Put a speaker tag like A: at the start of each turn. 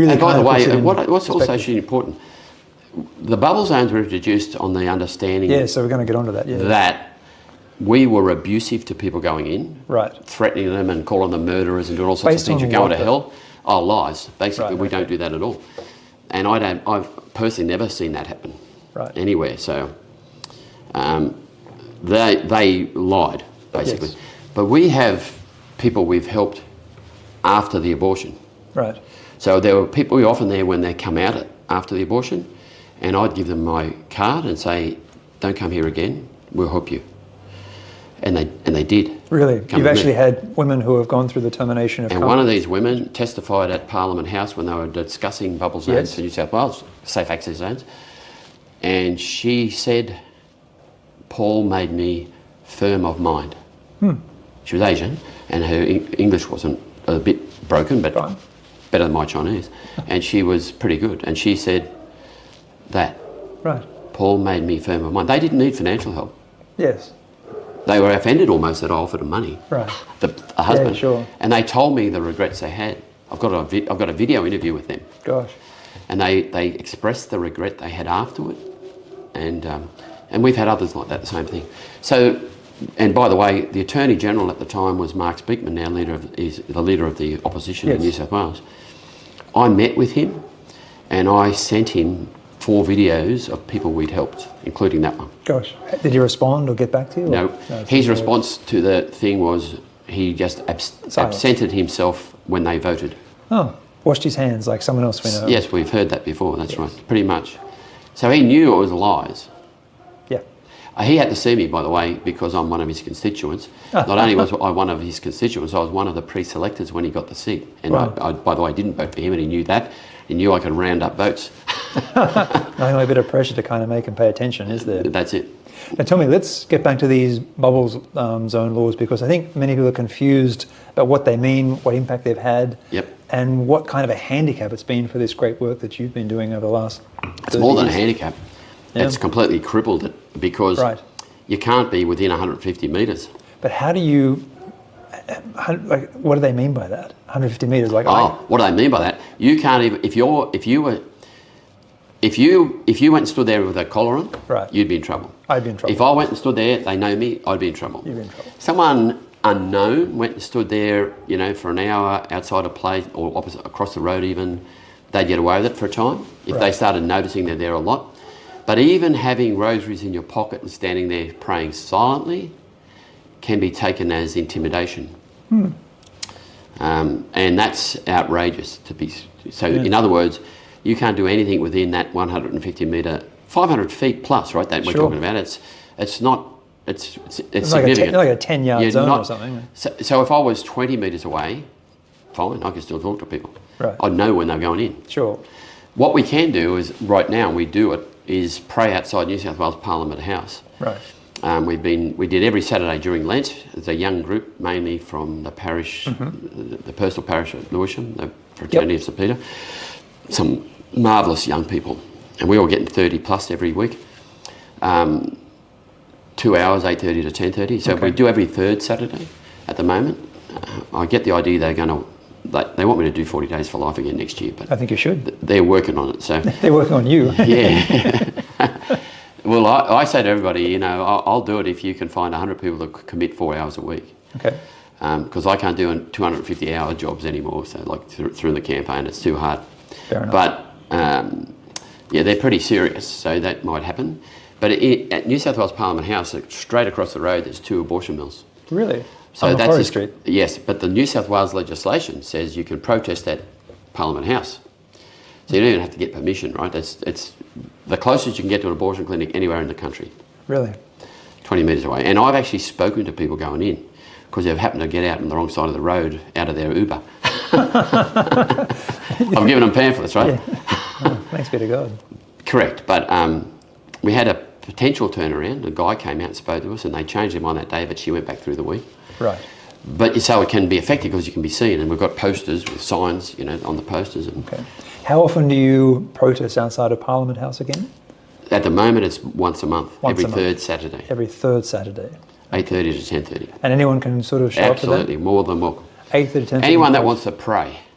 A: Really,
B: and by the way, what's
A: perspective.
B: also actually important, the bubble zones were introduced on the understanding
A: Yeah, so we're going to get onto that. Yeah.
B: that we were abusive to people going in,
A: Right.
B: threatening them and calling them murderers and doing all sorts
A: Based
B: of things.
A: on
B: You're going
A: what,
B: to hell. Oh, lies. Basically,
A: Right,
B: we
A: okay.
B: don't do that at all. And I've personally never seen that happen
A: Right.
B: anywhere. So they lied, basically.
A: Yes.
B: But we have people we've helped after the abortion.
A: Right.
B: So there were people often there when they come out after the abortion, and I'd give them my card and say, "Don't come here again. We'll help you." And they did.
A: Really?
B: Come
A: You've
B: with
A: actually
B: me.
A: had women who have gone through the termination of
B: And one of these women testified at Parliament House when they were discussing bubble zones
A: Yes.
B: for New South Wales, safe access zones, and she said, "Paul made me firm of mind." She was Asian, and her English wasn't a bit broken, but
A: Fine.
B: better than my Chinese, and she was pretty good. And she said that
A: Right.
B: Paul made me firm of mind. They didn't need financial help.
A: Yes.
B: They were offended almost that I offered them money.
A: Right.
B: The husband.
A: sure.
B: And they told me the regrets they had. I've got a video interview with them,
A: Gosh.
B: and they expressed the regret they had afterward, and we've had others like that, the same thing. So, and by the way, the Attorney General at the time was Mark Speakman, now is the leader of the opposition in
A: Yes.
B: New South Wales. I met with him, and I sent him 4 videos of people we'd helped, including that one.
A: Gosh. Did he respond or get back to you? or-
B: No,
A: it's
B: his
A: just-
B: response to the thing was he just absented himself when they voted.
A: Oh, washed his hands like someone else we know.
B: Yes, we've heard that before, that's right, pretty much. So he knew it was lies.
A: Yeah.
B: He had to see me, by the way, because I'm one of his constituents. Not only was I one of his constituents, I was one of the pre-selectors when he got the seat. And
A: Wow.
B: I, by the way, didn't vote for him, and he knew that. He knew I could round up votes.
A: Only a bit of pressure to kind of make him pay attention, is there?
B: That's it.
A: Now tell me, let's get back to these bubbles zone laws, because I think many people are confused about what they mean, what impact they've had,
B: Yep.
A: and what kind of a handicap it's been for this great work that you've been doing over the last 30
B: It's more than a
A: years.
B: handicap.
A: Yeah.
B: It's completely crippled it because
A: Right.
B: you can't be within 150 metres.
A: But how do you, what do they mean by that? 150 metres? Like,
B: What do I mean by that? You can't even if you went and stood there with a collar on,
A: Right.
B: you'd be in trouble.
A: I'd be in trouble.
B: If I went and stood there, they know me, I'd be in trouble.
A: You'd be in trouble.
B: Someone unknown went and stood there, for an hour outside a place or opposite across the road even, they'd get away with it for a time if they
A: Right.
B: started noticing they're there a lot. But even having rosaries in your pocket and standing there praying silently can be taken as intimidation. And that's outrageous to be. So in other words, you can't do anything within that 150 metre, 500 feet plus, right? That we're
A: Sure.
B: talking about. It's not. It's
A: It's like
B: significant.
A: like a 10-yard
B: You're
A: zone or
B: not-
A: something.
B: So if I was 20 metres away, fine, I can still talk to people.
A: Right.
B: I'd know when they're going in.
A: Sure.
B: What we can do is right now, and we do it, is pray outside New South Wales Parliament House.
A: Right.
B: We did every Saturday during Lent. There's a young group, mainly from the parish, the personal parish of Lewisham, the fraternity of St Peter. Some marvellous young people, and we all get 30 plus every week. 2 hours, 8:30 to 10:30. So we do every third Saturday at the moment. I get the idea they're going to. They want me to do 40 Days for Life again next year, but
A: I think you should.
B: they're working on it. So.
A: They're working on you.
B: Yeah. Well, I say to everybody, I'll do it if you can find 100 people that commit 4 hours a week.
A: Okay.
B: Because I can't do 250-hour jobs anymore. So, like through the campaign, it's too hard.
A: Fair enough.
B: But they're pretty serious, so that might happen. But at New South Wales Parliament House, straight across the road, there's 2 abortion mills.
A: Really?
B: So
A: On
B: that's
A: Macquarie Street?
B: Yes, but the New South Wales legislation says you can protest at Parliament House. So you don't even have to get permission, right? It's the closest you can get to an abortion clinic anywhere in the country,
A: Really?
B: 20 metres away. And I've actually spoken to people going in because they've happened to get out on the wrong side of the road out of their Uber. I've given them pamphlets, right?
A: Yeah. Oh, thanks be to God.
B: Correct, but we had a potential turnaround. A guy came out and spoke to us, and they changed him on that day, but she went back through the week.
A: Right.
B: But so it can be effective because you can be seen, and we've got posters with signs, on the posters. And
A: Okay. How often do you protest outside of Parliament House again?
B: at the moment, it's once a month,
A: Once
B: every
A: a month.
B: third Saturday,
A: Every third Saturday.
B: 8:30 to 10:30.
A: And anyone can sort of show
B: Absolutely,
A: up
B: more than welcome.
A: to that? 8:30 to 10:30.
B: Anyone that wants to pray.